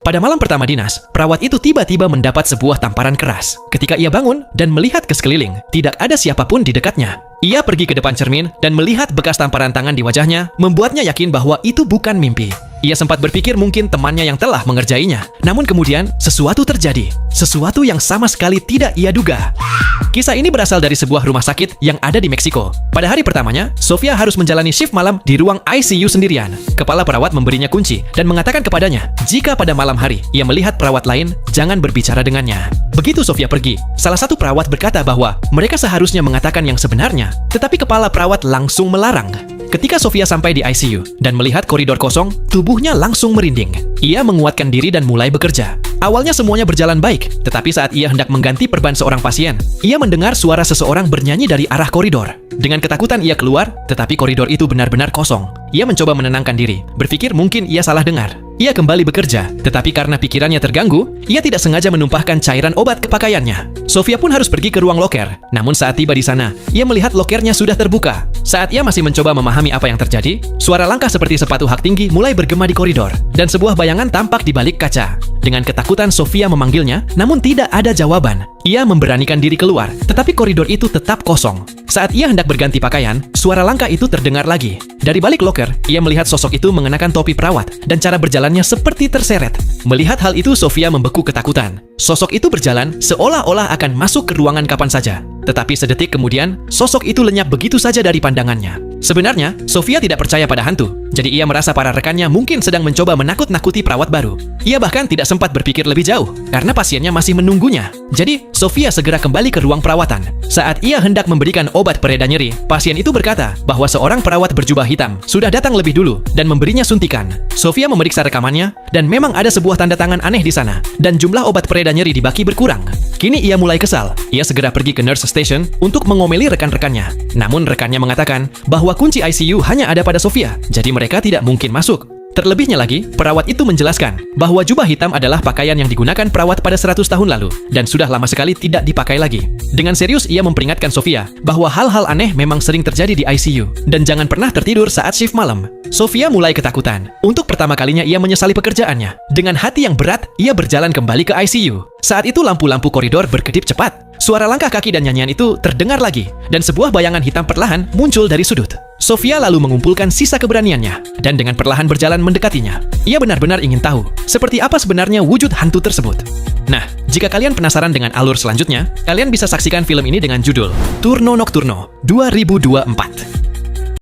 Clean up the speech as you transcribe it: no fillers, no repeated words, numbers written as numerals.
Pada malam pertama dinas, perawat itu tiba-tiba mendapat sebuah tamparan keras. Ketika ia bangun dan melihat ke sekeliling, tidak ada siapapun di dekatnya. Ia pergi ke depan cermin dan melihat bekas tamparan tangan di wajahnya, membuatnya yakin bahwa itu bukan mimpi. Ia sempat berpikir mungkin temannya yang telah mengerjainya. Namun kemudian, sesuatu terjadi. Sesuatu yang sama sekali tidak ia duga. Kisah ini berasal dari sebuah rumah sakit yang ada di Meksiko. Pada hari pertamanya, Sofia harus menjalani shift malam di ruang ICU sendirian. Kepala perawat memberinya kunci dan mengatakan kepadanya, jika pada malam hari ia melihat perawat lain, jangan berbicara dengannya. Begitu Sofia pergi, salah satu perawat berkata bahwa mereka seharusnya mengatakan yang sebenarnya, tetapi kepala perawat langsung melarang. Ketika Sofia sampai di ICU dan melihat koridor kosong, tubuhnya langsung merinding. Ia menguatkan diri dan mulai bekerja. Awalnya semuanya berjalan baik, tetapi saat ia hendak mengganti perban seorang pasien, ia mendengar suara seseorang bernyanyi dari arah koridor. Dengan ketakutan ia keluar, tetapi koridor itu benar-benar kosong. Ia mencoba menenangkan diri, berpikir mungkin ia salah dengar. Ia kembali bekerja, tetapi karena pikirannya terganggu, ia tidak sengaja menumpahkan cairan obat ke pakaiannya. Sofia pun harus pergi ke ruang loker. Namun saat tiba di sana, ia melihat lokernya sudah terbuka. Saat ia masih mencoba memahami apa yang terjadi, suara langkah seperti sepatu hak tinggi mulai bergema di koridor, dan sebuah bayangan tampak di balik kaca. Dengan ketakutan, Sofia memanggilnya, namun tidak ada jawaban. Ia memberanikan diri keluar, tetapi koridor itu tetap kosong. Saat ia hendak berganti pakaian, suara langkah itu terdengar lagi. Dari balik loker, ia melihat sosok itu mengenakan topi perawat, dan cara berjalannya seperti terseret. Melihat hal itu, Sofia membeku ketakutan. Sosok itu berjalan seolah-olah akan masuk ke ruangan kapan saja. Tetapi sedetik kemudian, sosok itu lenyap begitu saja dari pandangannya. Sebenarnya, Sofia tidak percaya pada hantu. Jadi ia merasa para rekannya mungkin sedang mencoba menakut-nakuti perawat baru. Ia bahkan tidak sempat berpikir lebih jauh, karena pasiennya masih menunggunya. Jadi, Sofia segera kembali ke ruang perawatan. Saat ia hendak memberikan obat pereda nyeri, pasien itu berkata bahwa seorang perawat berjubah hitam sudah datang lebih dulu dan memberinya suntikan. Sofia memeriksa rekamannya, dan memang ada sebuah tanda tangan aneh di sana, dan jumlah obat pereda nyeri di baki berkurang. Kini ia mulai kesal. Ia segera pergi ke nurse station untuk mengomeli rekan-rekannya. Namun rekannya mengatakan bahwa kunci ICU hanya ada pada Sofia, jadi mereka tidak mungkin masuk. Terlebihnya lagi, perawat itu menjelaskan bahwa jubah hitam adalah pakaian yang digunakan perawat pada 100 tahun lalu dan sudah lama sekali tidak dipakai lagi. Dengan serius ia memperingatkan Sofia bahwa hal-hal aneh memang sering terjadi di ICU dan jangan pernah tertidur saat shift malam. Sofia mulai ketakutan. Untuk pertama kalinya ia menyesali pekerjaannya. Dengan hati yang berat, ia berjalan kembali ke ICU. Saat itu lampu-lampu koridor berkedip cepat. Suara langkah kaki dan nyanyian itu terdengar lagi, dan sebuah bayangan hitam perlahan muncul dari sudut. Sofia lalu mengumpulkan sisa keberaniannya, dan dengan perlahan berjalan mendekatinya. Ia benar-benar ingin tahu, seperti apa sebenarnya wujud hantu tersebut. Nah, jika kalian penasaran dengan alur selanjutnya, kalian bisa saksikan film ini dengan judul Turno Nocturno 2024.